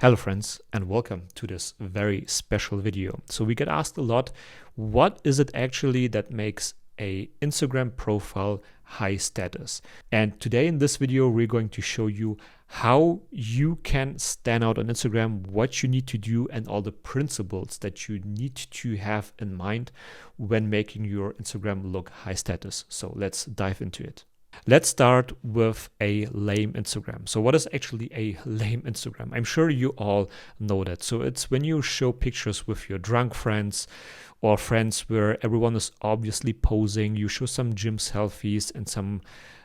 Hello friends, and welcome to this very special video. So we get asked a lot, what is it actually that makes a Instagram profile high status? And today in this video, we're going to show you how you can stand out on Instagram, what you need to do, and all the principles that you need to have in mind when making your Instagram look high status. So let's dive into it. Let's start with a lame Instagram. So what is actually a lame Instagram? I'm sure you all know that. So it's when you show pictures with your drunk friends or friends where everyone is obviously posing. You show some gym selfies and some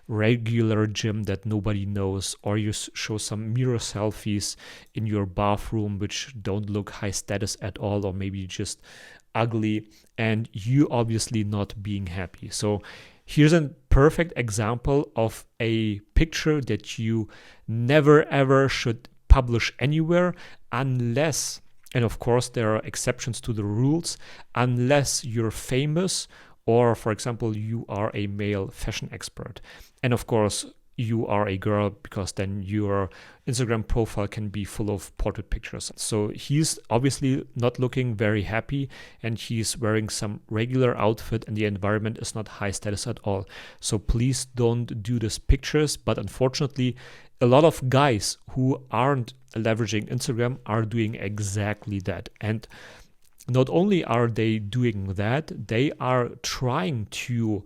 regular gym that nobody knows, or you show some mirror selfies in your bathroom which don't look high status at all, or maybe just ugly, and you obviously not being happy. So here's a perfect example of a picture that you never ever should publish anywhere unless, and of course there are exceptions to the rules, unless you're famous or, for example, you are a male fashion expert. And of course, you are a girl, because then your Instagram profile can be full of portrait pictures. So he's obviously not looking very happy, and he's wearing some regular outfit, and the environment is not high status at all. So please don't do these pictures. But unfortunately, a lot of guys who aren't leveraging Instagram are doing exactly that. And not only are they doing that, they are trying to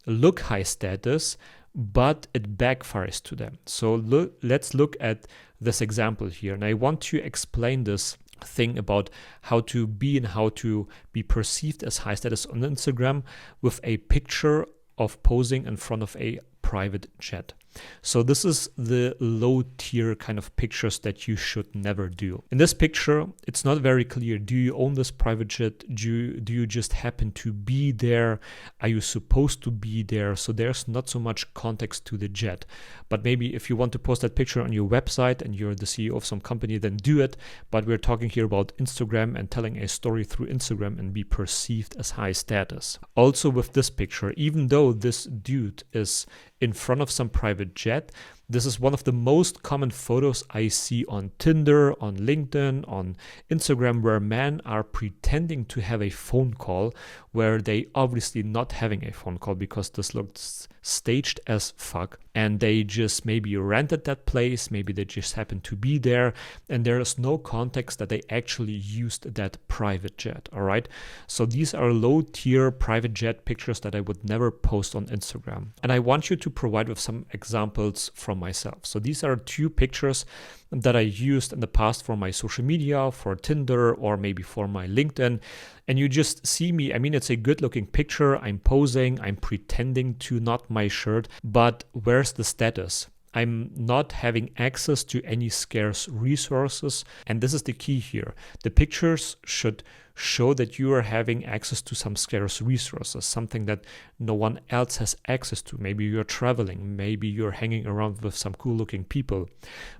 look high status, but it backfires to them. So let's look at this example here. And I want to explain this thing about how to be and how to be perceived as high status on Instagram with a picture of posing in front of a private jet. So this is the low tier kind of pictures that you should never do. In this picture, it's not very clear. Do you own this private jet? Do you just happen to be there? Are you supposed to be there? So there's not so much context to the jet. But maybe if you want to post that picture on your website and you're the CEO of some company, then do it. But we're talking here about Instagram and telling a story through Instagram and be perceived as high status. Also with this picture, even though this dude is in front of some private jet, this is one of the most common photos I see on Tinder, on LinkedIn, on Instagram, where men are pretending to have a phone call where they obviously not having a phone call, because this looks staged as fuck. And they just maybe rented that place, maybe they just happened to be there, and there is no context that they actually used that private jet. All right. So these are low tier private jet pictures that I would never post on Instagram. And I want you to provide with some examples from myself. So these are two pictures that I used in the past for my social media, for Tinder, or maybe for my LinkedIn. And you just see me. I mean, it's a good looking picture. I'm posing, I'm pretending to knot my shirt, but where's the status? I'm not having access to any scarce resources. And this is the key here. The pictures should show that you are having access to some scarce resources, something that no one else has access to. Maybe you're traveling, maybe you're hanging around with some cool looking people.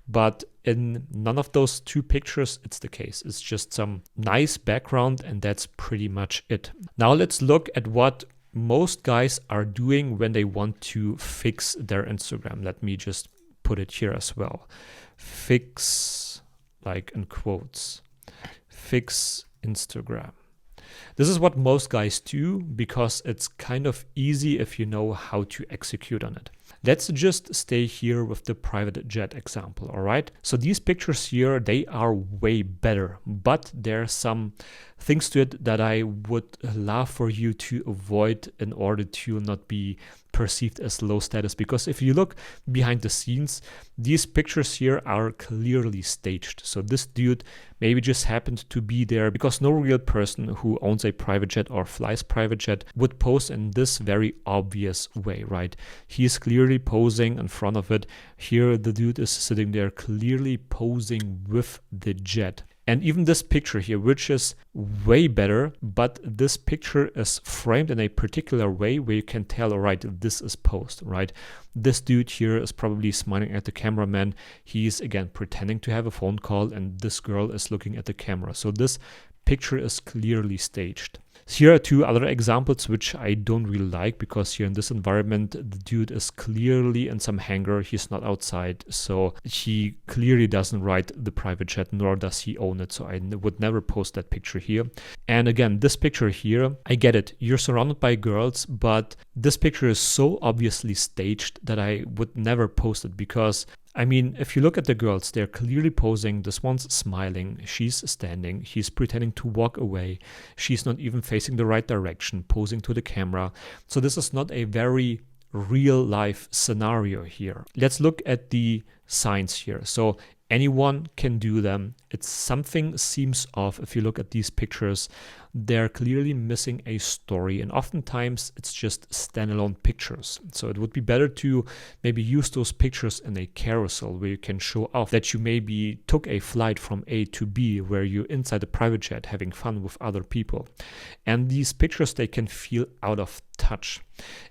But in none of those two pictures, it's the case. It's just some nice background, and that's pretty much it. Now let's look at what most guys are doing when they want to fix their Instagram. Let me just put it here as well. Fix, like in quotes, fix Instagram. This is what most guys do because it's kind of easy if you know how to execute on it. Let's just stay here with the private jet example, all right? So these pictures here, they are way better, but there are some things to it that I would love for you to avoid in order to not be perceived as low status. Because if you look behind the scenes, these pictures here are clearly staged. So this dude maybe just happened to be there because no real person who owns a private jet or flies private jet would pose in this very obvious way, right? He is clearly posing in front of it. Here the dude is sitting there clearly posing with the jet. And even this picture here, which is way better, but this picture is framed in a particular way where you can tell, all right, this is posed, right? This dude here is probably smiling at the cameraman. He's again pretending to have a phone call, and this girl is looking at the camera. So this picture is clearly staged. Here are two other examples which I don't really like, because here in this environment, the dude is clearly in some hangar. He's not outside, so he clearly doesn't ride the private jet, nor does he own it. So I would never post that picture here. And again, this picture here, I get it. You're surrounded by girls, but this picture is so obviously staged that I would never post it, because I mean, if you look at the girls, they're clearly posing. This one's smiling, she's standing, he's pretending to walk away, she's not even facing the right direction, posing to the camera. So this is not a very real life scenario here. Let's look at the signs here. So anyone can do them. It's something seems off. If you look at these pictures, they're clearly missing a story, and oftentimes it's just standalone pictures. So it would be better to maybe use those pictures in a carousel where you can show off that you maybe took a flight from A to B, where you're inside a private jet having fun with other people. And these pictures, they can feel out of touch.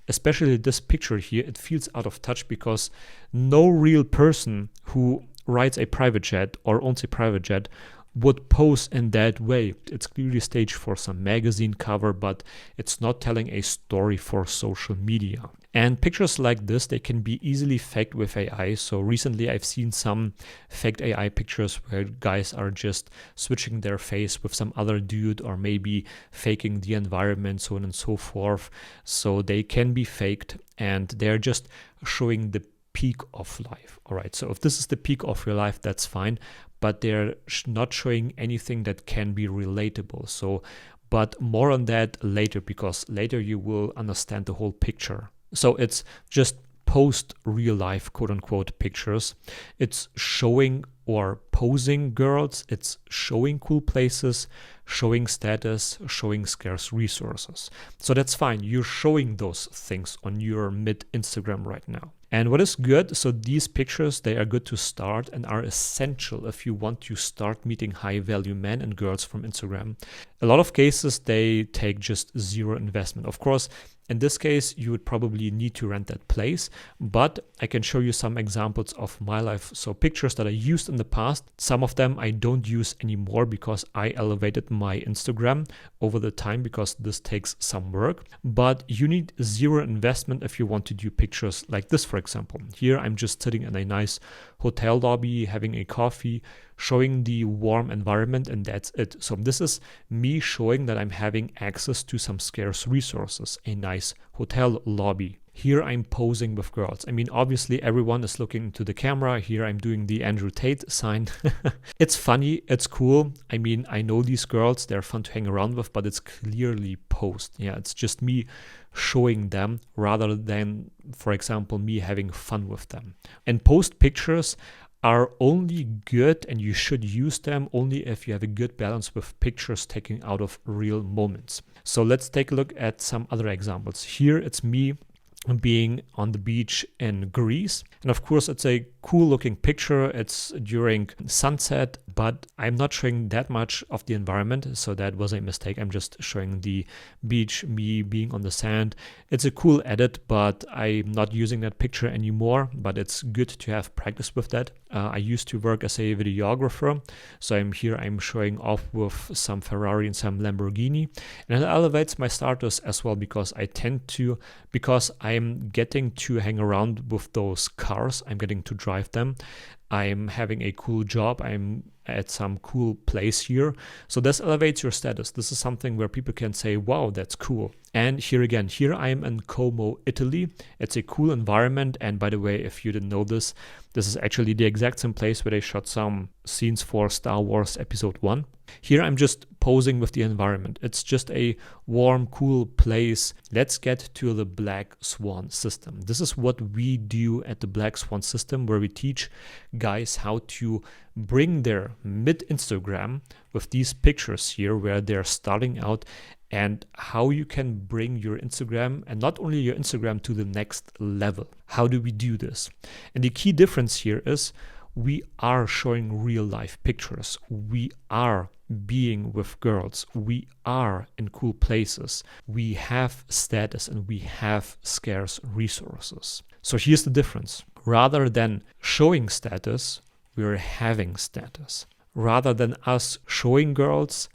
Especially this picture here, it feels out of touch because no real person who rides a private jet or owns a private jet would pose in that way. It's clearly staged for some magazine cover, but it's not telling a story for social media. And pictures like this, they can be easily faked with AI. So recently I've seen some faked AI pictures where guys are just switching their face with some other dude, or maybe faking the environment, so on and so forth. So they can be faked, and they're just showing the peak of life. All right, so if this is the peak of your life, that's fine, but they're not showing anything that can be relatable. So, but more on that later, because later you will understand the whole picture. So it's just post real life, quote unquote, pictures. It's showing or posing girls. It's showing cool places, showing status, showing scarce resources. So that's fine. You're showing those things on your mid Instagram right now. And what is good, so these pictures, they are good to start and are essential if you want to start meeting high value men and girls from Instagram. A lot of cases, they take just zero investment. Of course, in this case, you would probably need to rent that place, but I can show you some examples of my life. So pictures that I used in the past, some of them I don't use anymore because I elevated my Instagram over the time, because this takes some work. But you need zero investment if you want to do pictures like this, for example. Here I'm just sitting in a nice hotel lobby, having a coffee, showing the warm environment, and that's it. So this is me showing that I'm having access to some scarce resources, a nice hotel lobby. Here I'm posing with girls. I mean, obviously everyone is looking into the camera. Here I'm doing the Andrew Tate sign. It's funny, it's cool. I mean, I know these girls, they're fun to hang around with, but it's clearly posed. Yeah, it's just me showing them rather than, for example, me having fun with them. And post pictures are only good, and you should use them only if you have a good balance with pictures taken out of real moments. So let's take a look at some other examples. Here it's me being on the beach in Greece. And of course, it's a cool looking picture. It's during sunset, but I'm not showing that much of the environment. So that was a mistake. I'm just showing the beach, me being on the sand. It's a cool edit, but I'm not using that picture anymore, but it's good to have practice with that. I used to work as a videographer. So I'm showing off with some Ferrari and some Lamborghini. And it elevates my status as well, because I'm getting to hang around with those cars. I'm getting to drive them. I'm having a cool job. I'm at some cool place here. So this elevates your status. This is something where people can say, wow, that's cool. And here again, here I am in Como, Italy. It's a cool environment. And by the way, if you didn't know this is actually the exact same place where they shot some scenes for Star Wars Episode 1. Here I'm just posing with the environment. It's just a warm, cool place. Let's get to the Black Swan system. This is what we do at the Black Swan system, where we teach guys how to bring their mid-Instagram with these pictures here where they're starting out, and how you can bring your Instagram, and not only your Instagram, to the next level. How do we do this? And the key difference here is we are showing real life pictures. We are being with girls. We are in cool places. We have status and we have scarce resources. So here's the difference. Rather than showing status, we're having status. Rather than us showing girls,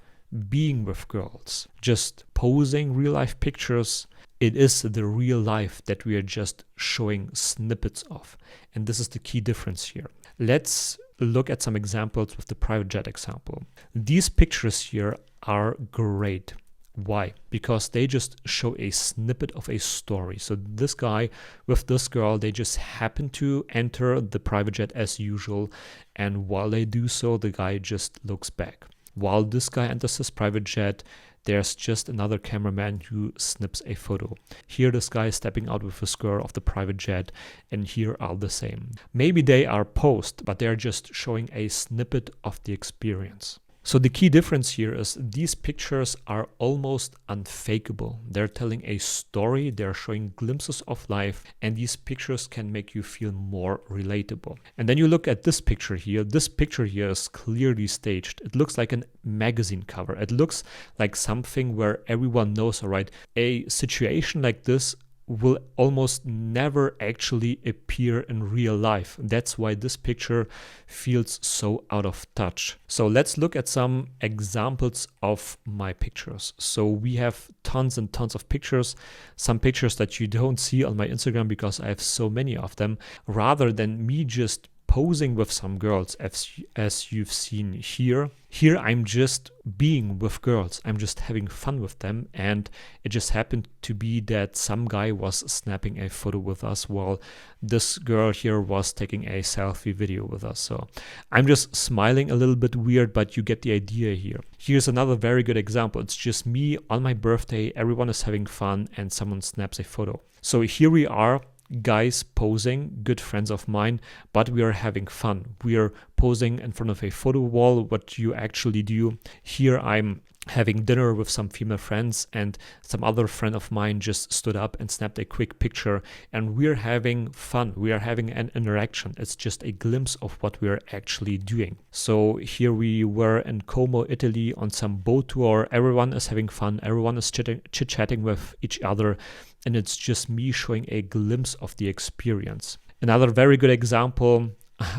being with girls, just posing real life pictures. It is the real life that we are just showing snippets of. And this is the key difference here. Let's look at some examples with the private jet example. These pictures here are great. Why? Because they just show a snippet of a story. So this guy with this girl, they just happen to enter the private jet as usual. And while they do so, the guy just looks back. While this guy enters his private jet, there's just another cameraman who snips a photo. Here this guy is stepping out with his girl of the private jet, and here are the same. Maybe they are posed, but they're just showing a snippet of the experience. So the key difference here is these pictures are almost unfakeable. They're telling a story, they're showing glimpses of life, and these pictures can make you feel more relatable. And then you look at this picture here. This picture here is clearly staged. It looks like a magazine cover. It looks like something where everyone knows, all right, a situation like this will almost never actually appear in real life. That's why this picture feels so out of touch. So let's look at some examples of my pictures. So we have tons and tons of pictures, some pictures that you don't see on my Instagram because I have so many of them, rather than me just posing with some girls as you've seen here. Here I'm just being with girls. I'm just having fun with them, and it just happened to be that some guy was snapping a photo with us while this girl here was taking a selfie video with us. So I'm just smiling a little bit weird, but you get the idea here. Here's another very good example. It's just me on my birthday, everyone is having fun, and someone snaps a photo. So here we are, guys posing, good friends of mine, but we are having fun. We are posing in front of a photo wall, what you actually do. Here I'm having dinner with some female friends, and some other friend of mine just stood up and snapped a quick picture, and we're having fun. We are having an interaction. It's just a glimpse of what we're actually doing. So here we were in Como, Italy on some boat tour. Everyone is having fun. Everyone is chit-chatting with each other, and it's just me showing a glimpse of the experience. Another very good example,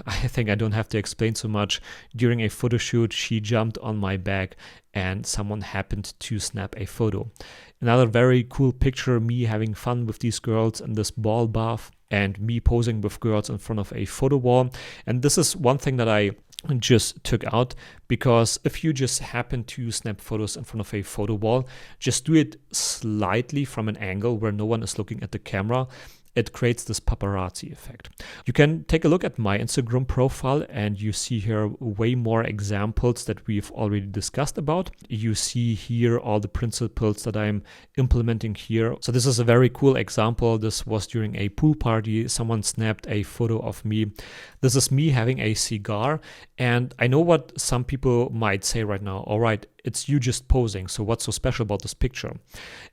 I think I don't have to explain so much. During a photo shoot, she jumped on my back and someone happened to snap a photo. Another very cool picture, me having fun with these girls in this ball bath and me posing with girls in front of a photo wall. And this is one thing that I just took out, because if you just happen to snap photos in front of a photo wall, just do it slightly from an angle where no one is looking at the camera. It creates this paparazzi effect. You can take a look at my Instagram profile and you see here way more examples that we've already discussed about. You see here all the principles that I'm implementing here. So this is a very cool example. This was during a pool party. Someone snapped a photo of me. This is me having a cigar. And I know what some people might say right now. All right, it's you just posing. So what's so special about this picture?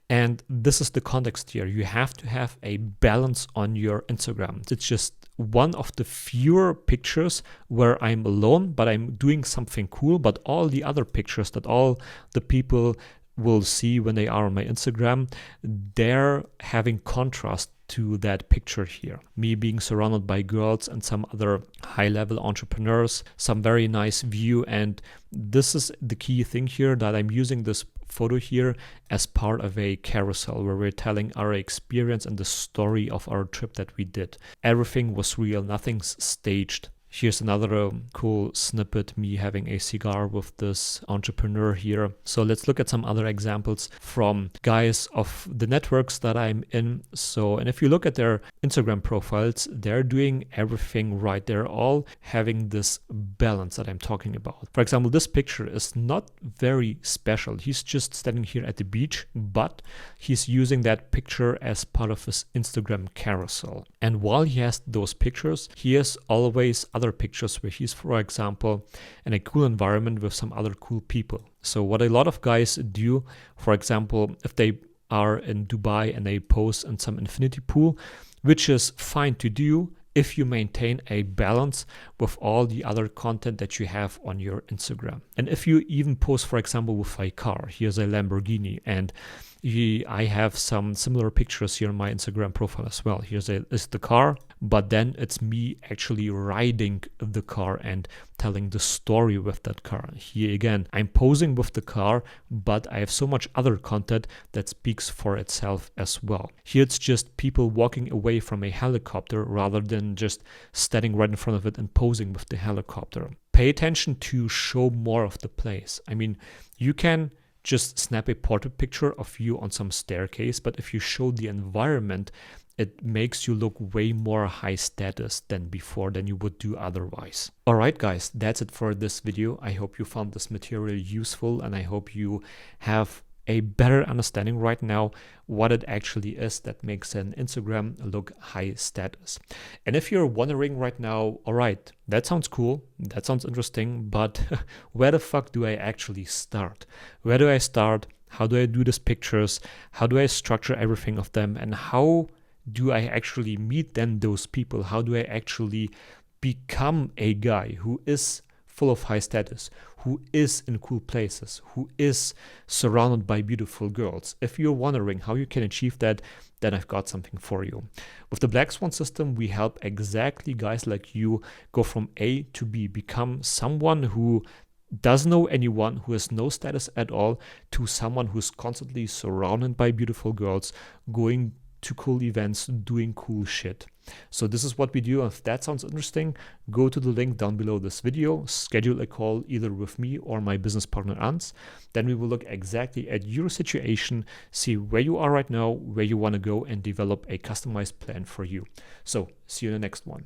And this is the context here. You have to have a balance on your Instagram. It's just one of the fewer pictures where I'm alone, but I'm doing something cool. But all the other pictures that all the people will see when they are on my Instagram, they're having contrast to that picture here. Me being surrounded by girls and some other high-level entrepreneurs, some very nice view. And this is the key thing here, that I'm using this photo here as part of a carousel where we're telling our experience and the story of our trip that we did. Everything was real, nothing's staged. Here's another cool snippet, me having a cigar with this entrepreneur here. So let's look at some other examples from guys of the networks that I'm in. So, and if you look at their Instagram profiles, they're doing everything right. They're all having this balance that I'm talking about. For example, this picture is not very special. He's just standing here at the beach, but he's using that picture as part of his Instagram carousel. And while he has those pictures, he has always other pictures where he's, for example, in a cool environment with some other cool people. So what a lot of guys do, for example, if they are in Dubai and they pose in some infinity pool, which is fine to do if you maintain a balance with all the other content that you have on your Instagram. And if you even post, for example, with a car, here's a Lamborghini, and I have some similar pictures here on my Instagram profile as well. Here's is the car, but then it's me actually riding the car and telling the story with that car. Here again, I'm posing with the car, but I have so much other content that speaks for itself as well. Here it's just people walking away from a helicopter rather than just standing right in front of it and posing with the helicopter. Pay attention to show more of the place. I mean, you can just snap a portrait picture of you on some staircase, but if you show the environment, it makes you look way more high status than before than you would do otherwise. All right, guys, that's it for this video. I hope you found this material useful, and I hope you have a better understanding right now what it actually is that makes an Instagram look high status. And if you're wondering right now, all right, that sounds cool, that sounds interesting, but where the fuck do I actually start? Where do I start? How do I do these pictures? How do I structure everything of them? And how do I actually meet then those people? How do I actually become a guy who is full of high status, who is in cool places, who is surrounded by beautiful girls? If you're wondering how you can achieve that, then I've got something for you. With the Black Swan system, we help exactly guys like you go from A to B, become someone who doesn't know anyone, who has no status at all, to someone who's constantly surrounded by beautiful girls, going to cool events, doing cool shit. So this is what we do. If that sounds interesting, go to the link down below this video, schedule a call either with me or my business partner Ans. Then we will look exactly at your situation, see where you are right now, where you want to go, and develop a customized plan for you. So see you in the next one.